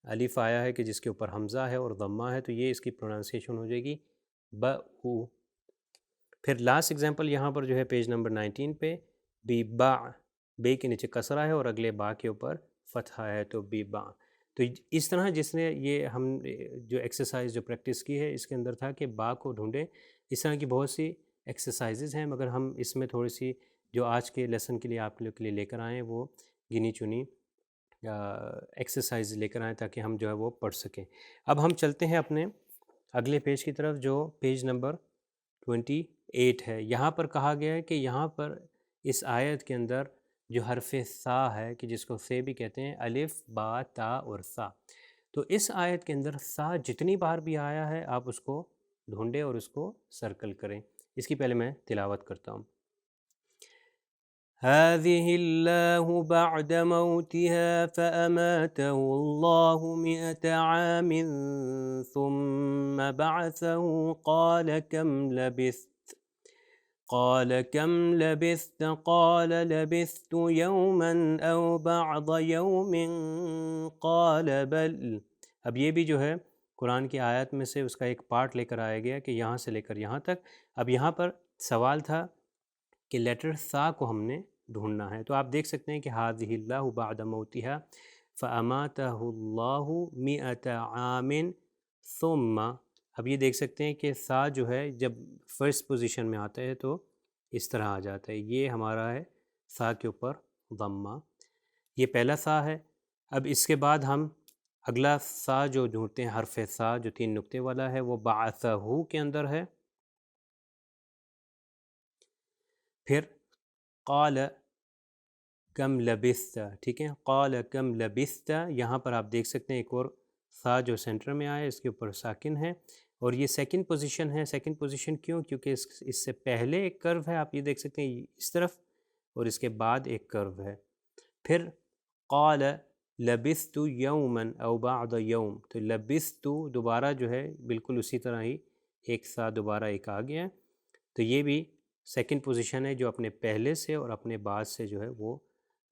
الف آیا ہے کہ جس کے اوپر حمزہ ہے اور ضمہ ہے، تو یہ اس کی پروننسیشن ہو جائے گی بَأُ۔ پھر لاسٹ ایگزامپل یہاں پر جو ہے پیج نمبر 19 پہ بی با، بے کے نیچے کسرہ ہے اور اگلے با کے اوپر فتحہ ہے تو بی با۔ تو اس طرح جس نے یہ ہم جو ایکسرسائز جو پریکٹس کی ہے اس کے اندر تھا کہ با کو ڈھونڈیں، اس طرح کی بہت سی ایکسرسائزز ہیں، مگر ہم اس میں تھوڑی سی جو آج کے لیسن کے لیے آپ لوگ کے لیے لے کر آئیں وہ گنی چنی ایکسرسائز لے کر آئیں تاکہ ہم جو ہے وہ پڑھ سکیں۔ اب ہم چلتے ہیں اپنے اگلے پیج کی طرف جو پیج نمبر 28 ہے۔ یہاں پر کہا گیا ہے کہ یہاں پر اس آیت کے اندر جو حرف ثا ہے کہ جس کو سے بھی کہتے ہیں الف با تا اور ثا، تو اس آیت کے اندر سا جتنی بار بھی آیا ہے آپ اس کو ڈھونڈیں اور اس کو سرکل کریں۔ اس کی پہلے میں تلاوت کرتا ہوں۔ هذه الله بعد موتها فأماته الله 100 عام ثم بعثه قال كم لبثت قال لبثت يوما أو بعض يوم قال بل۔ اب یہ بھی جو ہے قرآن کی آیت میں سے اس کا ایک پارٹ لے کر آیا گیا کہ یہاں سے لے کر یہاں تک۔ اب یہاں پر سوال تھا کہ لیٹر سا کو ہم نے ڈھونڈنا ہے، تو آپ دیکھ سکتے ہیں کہ هذه الله بعد موتها فأماته الله 100 عام ثم۔ اب یہ دیکھ سکتے ہیں کہ سا جو ہے جب فرسٹ پوزیشن میں آتا ہے تو اس طرح آ جاتا ہے، یہ ہمارا ہے سا کے اوپر ضمہ، یہ پہلا سا ہے۔ اب اس کے بعد ہم اگلا سا جو ڈھونڈتے ہیں، حرف سا جو 3 نقطے والا ہے، وہ بعثہ کے اندر ہے۔ پھر قال کم لبثت، ٹھیک ہے، قال کم لبثت، یہاں پر آپ دیکھ سکتے ہیں ایک اور سا جو سینٹر میں آیا اس کے اوپر ساکن ہے، اور یہ سیکنڈ پوزیشن ہے۔ سیکنڈ پوزیشن کیوں؟ کیونکہ اس سے پہلے ایک کرو ہے، آپ یہ دیکھ سکتے ہیں اس طرف، اور اس کے بعد ایک کرو ہے۔ پھر قال لبثت یوما او بعض یوم، تو لبثت دوبارہ جو ہے بالکل اسی طرح ہی ایک سا دوبارہ ایک آ گیا، تو یہ بھی سیکنڈ پوزیشن ہے جو اپنے پہلے سے اور اپنے بعد سے جو ہے وہ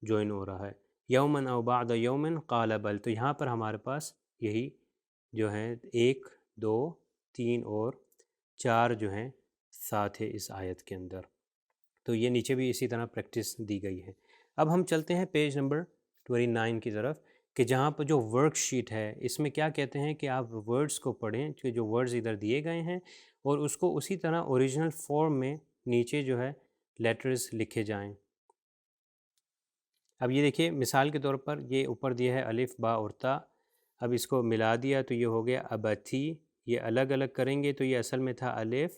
جوائن ہو رہا ہے۔ یومن او بعد یومن قال بل، تو یہاں پر ہمارے پاس یہی جو ہیں 1 2 3 اور 4 جو ہیں ساتھ ہے اس آیت کے اندر، تو یہ نیچے بھی اسی طرح پریکٹس دی گئی ہے۔ اب ہم چلتے ہیں پیج نمبر 29 کی طرف، کہ جہاں پر جو ورک شیٹ ہے اس میں کیا کہتے ہیں کہ آپ ورڈز کو پڑھیں، کہ جو ورڈز ادھر دیے گئے ہیں اور اس کو اسی طرح اوریجنل فارم میں نیچے جو ہے لیٹرز لکھے جائیں۔ اب یہ دیکھیے مثال کے طور پر یہ اوپر دیا ہے الف با اور تا، اب اس کو ملا دیا تو یہ ہو گیا ابتھی، یہ الگ الگ کریں گے تو یہ اصل میں تھا الف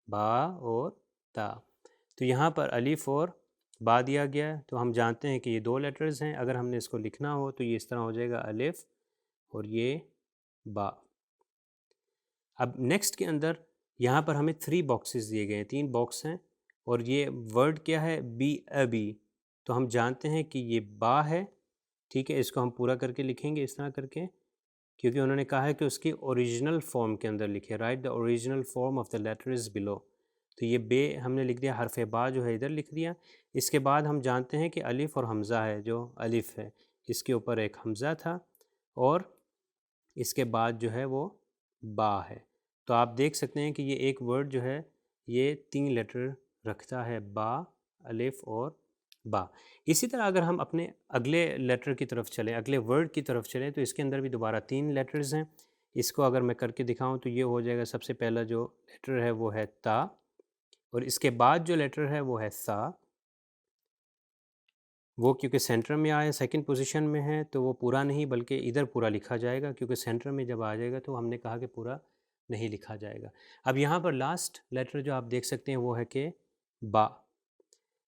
با اور تا، تو یہاں پر الف اور با دیا گیا، تو ہم جانتے ہیں کہ یہ 2 لیٹرز ہیں، اگر ہم نے اس کو لکھنا ہو تو یہ اس طرح ہو جائے گا الف اور یہ با۔ اب نیکسٹ کے اندر یہاں پر ہمیں 3 باکسز دیے گئے ہیں، 3 باکس ہیں، اور یہ ورڈ کیا ہے بی ابی، تو ہم جانتے ہیں کہ یہ با ہے، ٹھیک ہے، اس کو ہم پورا کر کے لکھیں گے اس طرح کر کے، کیونکہ انہوں نے کہا ہے کہ اس کی اوریجنل فارم کے اندر لکھے، write the original form of the letter is below, تو یہ بے ہم نے لکھ دیا، حرف با جو ہے ادھر لکھ دیا۔ اس کے بعد ہم جانتے ہیں کہ الف اور حمزہ ہے، جو الف ہے اس کے اوپر ایک حمزہ تھا اور اس کے بعد جو ہے وہ با ہے، تو آپ دیکھ سکتے ہیں کہ یہ ایک ورڈ جو ہے یہ 3 لیٹر رکھتا ہے، با الف اور با۔ اسی طرح اگر ہم اپنے اگلے لیٹر کی طرف چلیں، اگلے ورڈ کی طرف چلیں، تو اس کے اندر بھی دوبارہ 3 لیٹرز ہیں، اس کو اگر میں کر کے دکھاؤں تو یہ ہو جائے گا، سب سے پہلا جو لیٹر ہے وہ ہے تا، اور اس کے بعد جو لیٹر ہے وہ ہے سا، وہ کیونکہ سینٹر میں آیا سیکنڈ پوزیشن میں ہے تو وہ پورا نہیں بلکہ ادھر پورا لکھا جائے گا، کیونکہ سینٹر میں جب آ جائے گا تو ہم نے کہا کہ پورا نہیں لکھا جائے گا۔ اب یہاں پر لاسٹ لیٹر جو آپ دیکھ سکتے ہیں وہ ہے کہ با۔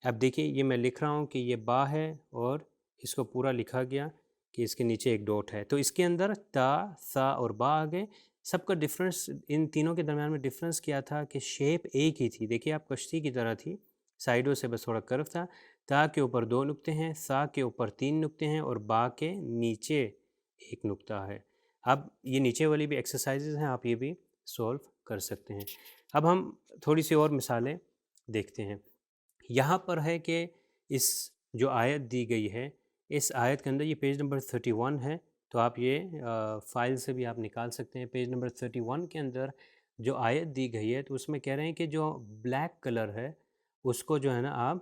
اب دیکھیں یہ میں لکھ رہا ہوں کہ یہ با ہے اور اس کو پورا لکھا گیا کہ اس کے نیچے ایک ڈاٹ ہے، تو اس کے اندر تا سا اور با آ گئے۔ سب کا ڈفرنس ان تینوں کے درمیان میں ڈفرنس کیا تھا کہ شیپ ایک ہی تھی، دیکھیے آپ کشتی کی طرح تھی، سائیڈوں سے بس تھوڑا کرو تھا، تا کے اوپر 2 نقطے ہیں، سا کے اوپر 3 نقطے ہیں، اور با کے نیچے ایک نقطہ ہے۔ اب یہ نیچے والی بھی ایکسرسائزز ہیں، آپ یہ بھی سولو کر سکتے ہیں۔ اب ہم تھوڑی سی اور مثالیں دیکھتے ہیں۔ یہاں پر ہے کہ اس جو آیت دی گئی ہے، اس آیت کے اندر یہ پیج نمبر 31 ہے، تو آپ یہ فائل سے بھی آپ نکال سکتے ہیں۔ پیج نمبر 31 کے اندر جو آیت دی گئی ہے تو اس میں کہہ رہے ہیں کہ جو بلیک کلر ہے اس کو جو ہے نا آپ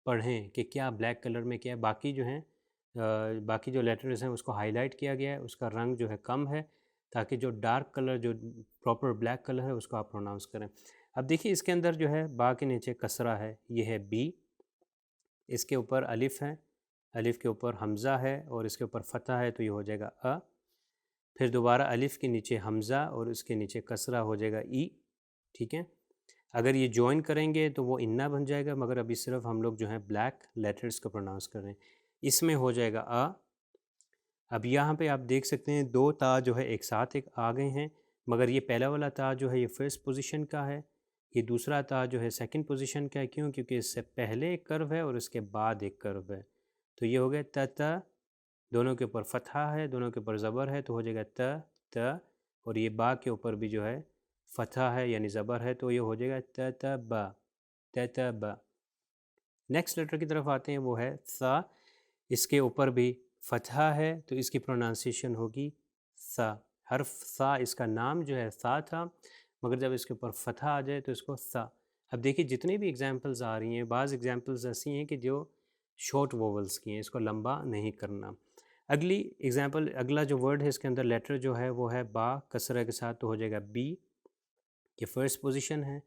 پڑھیں کہ کیا بلیک کلر میں کیا ہے، باقی جو ہیں باقی جو لیٹرز ہیں اس کو ہائی لائٹ کیا گیا ہے، اس کا رنگ جو ہے کم ہے، تاکہ جو ڈارک کلر جو پراپر بلیک کلر ہے اس کو آپ پروناؤنس کریں۔ اب دیکھیے اس کے اندر جو ہے با کے نیچے کسرہ ہے، یہ ہے بی، اس کے اوپر الف ہے، الف کے اوپر حمزہ ہے اور اس کے اوپر فتح ہے تو یہ ہو جائے گا ا، پھر دوبارہ الف کے نیچے حمزہ اور اس کے نیچے کسرہ ہو جائے گا ای، ٹھیک ہے۔ اگر یہ جوائن کریں گے تو وہ انا بن جائے گا، مگر ابھی صرف ہم لوگ جو ہیں بلیک لیٹرز کو پروناؤنس کر رہے ہیں، اس میں ہو جائے گا ا۔ اب یہاں پہ آپ دیکھ سکتے ہیں 2 تا جو ہے ایک ساتھ آ گئے ہیں، مگر یہ پہلا والا تا جو ہے یہ فرسٹ پوزیشن کا ہے، یہ دوسرا تا جو ہے سیکنڈ پوزیشن کا ہے. کیوں؟ کیونکہ اس سے پہلے ایک کرو ہے اور اس کے بعد ایک کرو ہے. تو یہ ہو گیا ت، دونوں کے اوپر فتحہ ہے، دونوں کے اوپر زبر ہے، تو ہو جائے گا ت، اور یہ با کے اوپر بھی جو ہے فتحہ ہے یعنی زبر ہے، تو یہ ہو جائے گا ت ب. نیکسٹ لیٹر کی طرف آتے ہیں، وہ ہے ثا. اس کے اوپر بھی فتحہ ہے تو اس کی پروننسیشن ہوگی ثا. حرف ثا اس کا نام جو ہے ثا تھا، مگر جب اس کے اوپر فتحہ آ جائے تو اس کو ثا. اب دیکھیے جتنی بھی ایگزامپلز آ رہی ہیں، بعض ایگزامپلز ایسی ہیں کہ جو شارٹ ووولز کی ہیں، اس کو لمبا نہیں کرنا. اگلی ایگزامپل، اگلا جو ورڈ ہے اس کے اندر لیٹر جو ہے وہ ہے با کسرہ کے ساتھ، تو ہو جائے گا بی. یہ فرسٹ پوزیشن ہے.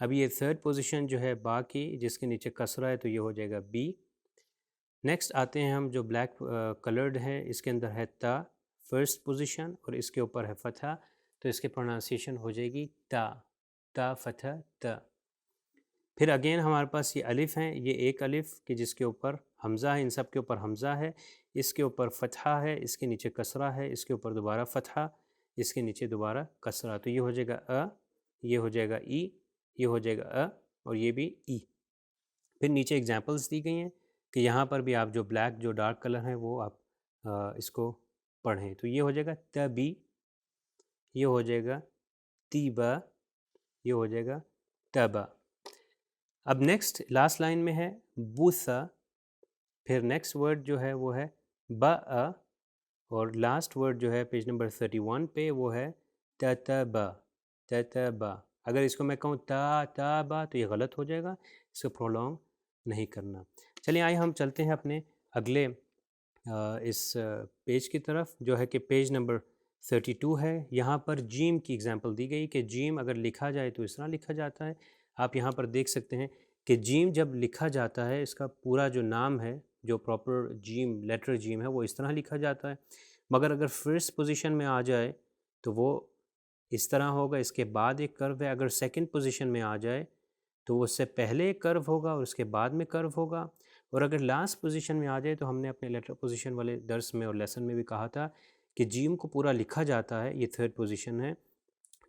اب یہ تھرڈ پوزیشن جو ہے با کی، جس کے نیچے کسرہ ہے، تو یہ ہو جائے گا بی. نیکسٹ آتے ہیں ہم جو بلیک کلرڈ ہے، اس کے اندر ہے تا فرسٹ پوزیشن اور اس کے اوپر ہے فتحہ، تو اس کے پروننسیشن ہو جائے گی تا فتح تا. پھر اگین ہمارے پاس یہ الف ہیں، یہ ایک الف کہ جس کے اوپر حمزہ ہے، ان سب کے اوپر حمزہ ہے، اس کے اوپر فتحہ ہے، اس کے نیچے کسرہ ہے، اس کے اوپر دوبارہ فتحہ، اس کے نیچے دوبارہ کسرہ، تو یہ ہو جائے گا یہ ہو جائے گا ای، یہ ہو جائے گا اور یہ بھی ای. پھر نیچے ایگزامپلس دی گئی ہیں کہ یہاں پر بھی آپ جو بلیک جو ڈارک کلر ہیں وہ آپ اس کو پڑھیں، تو یہ ہو جائے گا تبی، یہ ہو جائے گا تیبا، یہ ہو جائے گا تبا. اب نیکسٹ لاسٹ لائن میں ہے بوسا. پھر نیکسٹ ورڈ جو ہے وہ ہے با، اور لاسٹ ورڈ جو ہے پیج نمبر 31 پہ وہ ہے تتبا. اگر اس کو میں کہوں تا تو یہ غلط ہو جائے گا، اس کو پرولونگ نہیں کرنا. چلیے آئے ہم چلتے ہیں اپنے اگلے اس پیج کی طرف، جو ہے کہ پیج نمبر 32 ہے. یہاں پر جیم کی اگزامپل دی گئی کہ جیم اگر لکھا جائے تو اس طرح لکھا جاتا ہے. آپ یہاں پر دیکھ سکتے ہیں کہ جیم جب لکھا جاتا ہے، اس کا پورا جو نام ہے، جو پراپر جیم لیٹر جیم ہے، وہ اس طرح لکھا جاتا ہے. مگر اگر فرسٹ پوزیشن میں آ جائے تو وہ اس طرح ہوگا، اس کے بعد ایک کرو ہے. اگر سیکنڈ پوزیشن میں آ جائے تو وہ اس سے پہلے ایک کرو ہوگا اور اس کے بعد میں کرو ہوگا. اور اگر لاسٹ پوزیشن میں آ جائے تو ہم نے اپنے لیٹر پوزیشن والے درس میں اور لیسن میں بھی کہا تھا کہ جیم کو پورا لکھا جاتا ہے. یہ تھرڈ پوزیشن ہے،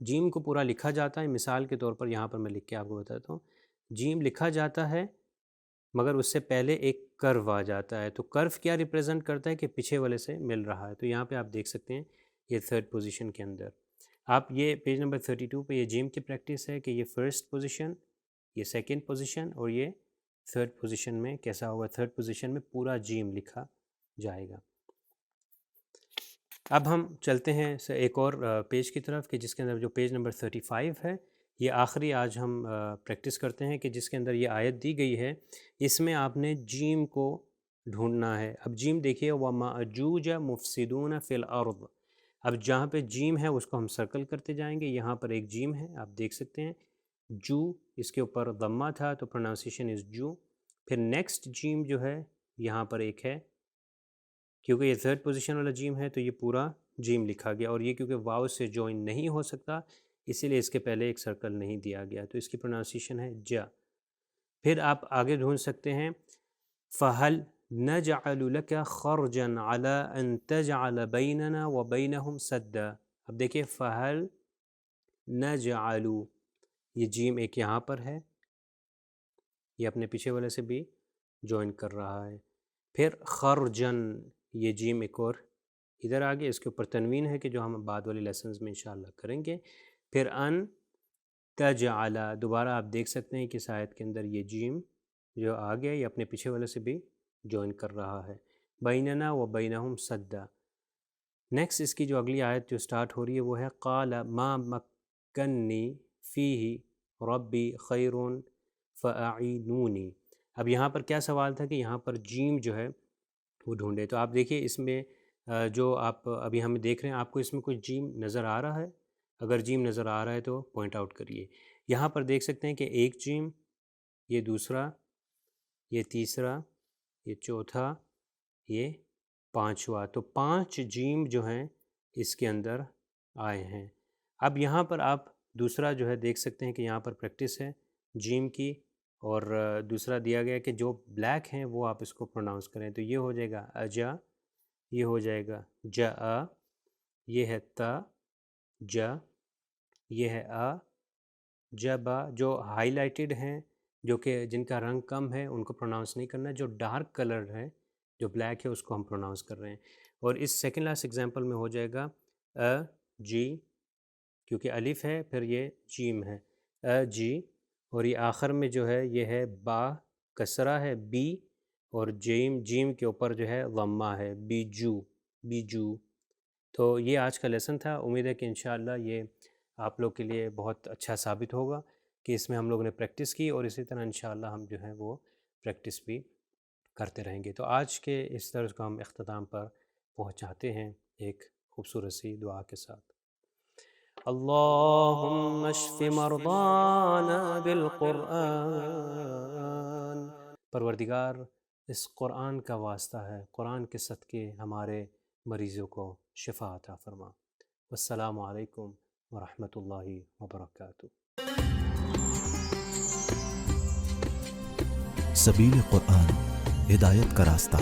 جیم کو پورا لکھا جاتا ہے. مثال کے طور پر یہاں پر میں لکھ کے آپ کو بتاتا ہوں، جیم لکھا جاتا ہے مگر اس سے پہلے ایک کرو آ جاتا ہے. تو کرو کیا ریپریزنٹ کرتا ہے کہ پیچھے والے سے مل رہا ہے. تو یہاں پہ آپ دیکھ سکتے ہیں یہ تھرڈ پوزیشن کے اندر. آپ یہ پیج نمبر 32 پہ یہ جیم کی پریکٹس ہے کہ یہ فرسٹ پوزیشن، یہ سیکنڈ پوزیشن اور یہ تھرڈ پوزیشن میں کیسا ہوگا، تھرڈ پوزیشن میں پورا جیم لکھا جائے گا. اب ہم چلتے ہیں ایک اور پیج کی طرف کہ جس کے اندر جو پیج نمبر 35 ہے، یہ آخری آج ہم پریکٹس کرتے ہیں کہ جس کے اندر یہ آیت دی گئی ہے، اس میں آپ نے جیم کو ڈھونڈنا ہے. اب جیم دیکھیے وَمَأْجُوجَ مُفْسِدُونَ فِي الْأَرْضِ. اب جہاں پہ جیم ہے اس کو ہم سرکل کرتے جائیں گے. یہاں پر ایک جیم ہے، آپ دیکھ سکتے ہیں جو، اس کے اوپر ضمہ تھا تو پروننسیشن از جو. پھر نیکسٹ جیم جو ہے یہاں پر ایک ہے، کیونکہ یہ تھرڈ پوزیشن والا جیم ہے تو یہ پورا جیم لکھا گیا، اور یہ کیونکہ واو سے جوائن نہیں ہو سکتا اسی لیے اس کے پہلے ایک سرکل نہیں دیا گیا، تو اس کی پروننسیشن ہے جا. پھر آپ آگے ڈھونڈ سکتے ہیں فَهَلْ نَجْعَلُ لَكَ خَرْجًا عَلَىٰ أَن تَجْعَلَ بَيْنَنَا وَبَيْنَهُمْ سَدًّا. اب دیکھیں فَهَلْ نَجْعَلُ، یہ جیم ایک یہاں پر ہے، یہ اپنے پیچھے والے سے بھی جوائن کر رہا ہے. پھر خرجن، یہ جیم ایک اور ادھر آگے، اس کے اوپر تنوین ہے کہ جو ہم بعد والے لیسنز میں انشاءاللہ کریں گے. پھر ان تجعل، دوبارہ آپ دیکھ سکتے ہیں کہ اس آیت کے اندر یہ جیم جو آ گیا یہ اپنے پیچھے والے سے بھی جوائن کر رہا ہے. بیننا و بینہم سدا. نیکسٹ اس کی جو اگلی آیت جو سٹارٹ ہو رہی ہے وہ ہے قال ما مکنی فیہ ربی خیر فاعینونی. اب یہاں پر کیا سوال تھا کہ یہاں پر جیم جو ہے وہ ڈھونڈے. تو آپ دیکھیے اس میں جو آپ ابھی ہم دیکھ رہے ہیں، آپ کو اس میں کوئی جیم نظر آ رہا ہے؟ اگر جیم نظر آ رہا ہے تو پوائنٹ آؤٹ کریے. یہاں پر دیکھ سکتے ہیں کہ ایک جیم، یہ دوسرا، یہ تیسرا، یہ چوتھا، یہ پانچواں. تو 5 جیم جو ہیں اس کے اندر آئے ہیں. اب یہاں پر آپ دوسرا جو ہے دیکھ سکتے ہیں کہ یہاں پر پریکٹس ہے جیم کی، اور دوسرا دیا گیا کہ جو بلیک ہیں وہ آپ اس کو پروناؤنس کریں. تو یہ ہو جائے گا اجا، یہ ہو جائے گا جا، یہ ہے تا جا، یہ ہے آ جبا۔ جو ہائی لائٹڈ ہیں، جو کہ جن کا رنگ کم ہے، ان کو پروناؤنس نہیں کرنا ہے، جو ڈارک کلر ہے، جو بلیک ہے، اس کو ہم پروناؤنس کر رہے ہیں۔ اور اس سیکنڈ لاسٹ ایگزامپل میں ہو جائے گا جی، کیونکہ الف ہے پھر یہ جیم ہے، جی، اور یہ آخر میں جو ہے یہ ہے با، کسرہ ہے بی، اور جیم کے اوپر جو ہے ضمہ ہے بیجو، بیجو۔ تو یہ آج کا لیسن تھا، امید ہے کہ انشاءاللہ یہ آپ لوگ کے لیے بہت اچھا ثابت ہوگا کہ اس میں ہم لوگوں نے پریکٹس کی، اور اسی طرح انشاءاللہ ہم جو ہے وہ پریکٹس بھی کرتے رہیں گے۔ تو آج کے اس درس کو ہم اختتام پر پہنچاتے ہیں ایک خوبصورت سی دعا کے ساتھ۔ اللہم اشف مرضانا بالقرآن، پروردگار اس قرآن کا واسطہ ہے، قرآن کے صدقے ہمارے مریضوں کو شفا عطا فرما۔ والسلام علیکم ورحمۃ اللہ وبرکاتہ۔ سبیل قرآن، ہدایت کا راستہ۔